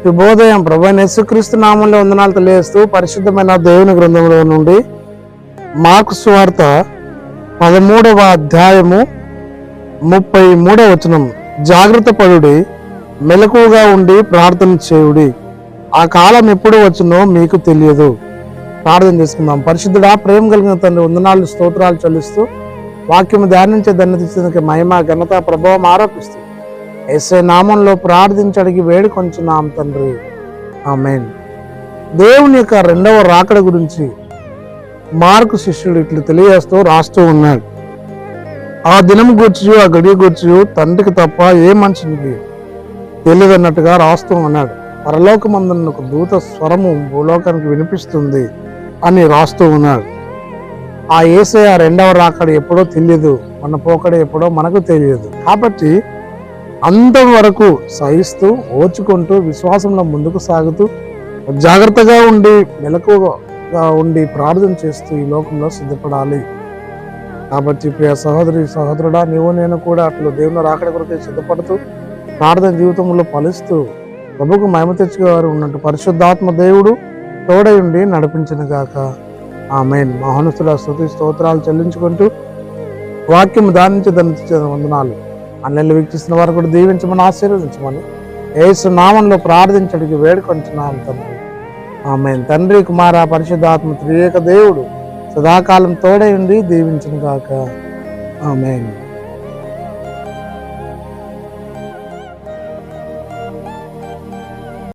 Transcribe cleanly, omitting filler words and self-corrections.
శుభోదయం. ప్రభువైన యేసుక్రీస్తు నామంలో వందనాలు తెలియజేస్తూ పరిశుద్ధమైన దేవుని గ్రంథంలో నుండి మార్కు సువార్త 13వ అధ్యాయము 33వ వచనం. జాగ్రత్త పడుడి, మెలకువగా ఉండి ప్రార్థన చేయుడి, ఆ కాలం ఎప్పుడు వచ్చునో మీకు తెలియదు. ప్రార్థన చేసుకుందాం. పరిశుద్ధుడా, ప్రేమ కలిగిన తండ్రి, వందనాలు స్తోత్రాలు చెల్లిస్తూ వాక్యము ధ్యానించే ధన్యత ఘనత ఘనత ప్రభావం ఆరోపిస్తూ యేసయ్య నామంలో ప్రార్థించడికి వేడుకొంచున్నాం తండ్రి, ఆమేన్. దేవుని యొక్క రెండవ రాకడ గురించి మార్కు శిష్యుడు ఇట్లు తెలియజేస్తూ రాస్తూ ఉన్నాడు. ఆ దినం గూర్చి, ఆ గడియ గూర్చి తండ్రికి తప్ప ఏ మనిషికి తెలియదన్నట్టుగా రాస్తూ ఉన్నాడు. పరలోకమందున్న ఒక దూత స్వరము భూలోకానికి వినిపిస్తుంది అని రాస్తూ ఉన్నాడు. ఆ యేసయ్య రెండవ రాకడ ఎప్పుడో తెలియదు, మన పోకడ ఎప్పుడో మనకు తెలియదు. కాబట్టి అంతవరకు సహిస్తూ ఓర్చుకుంటూ విశ్వాసంలో ముందుకు సాగుతూ జాగ్రత్తగా ఉండి మెలకువగా ఉండి ప్రార్థన చేస్తూ ఈ లోకంలో సిద్ధపడాలి. కాబట్టి ప్రియ సహోదరి సహోదరుడా, నీవు నేను కూడా అట్లు దేవుని రాకడ కొరకు సిద్ధపడుతూ ప్రార్థన జీవితంలో ఫలిస్తూ ప్రభుకు మహిమ తెచ్చుకోవారు ఉన్నట్టు పరిశుద్ధాత్మ దేవుడు తోడై ఉండి నడిపించను గాక, ఆమేన్. మహోన్నతుల స్తుతి స్తోత్రాలు చెల్లించుకుంటూ వాక్యం ధ్యానించి వందనాలు. అన్నెల్లు వీక్షిస్తున్న వారు కూడా దీవించమని ఆశీర్వదించమని యేసు నామంలో ప్రార్థించడానికి వేడుకొంటున్నాం తండ్రి, ఆమేన్. తండ్రి, కుమార, పరిశుద్ధాత్మ త్రియేక దేవుడు సదాకాలం తోడై ఉండి దీవించును గాక, ఆమేన్.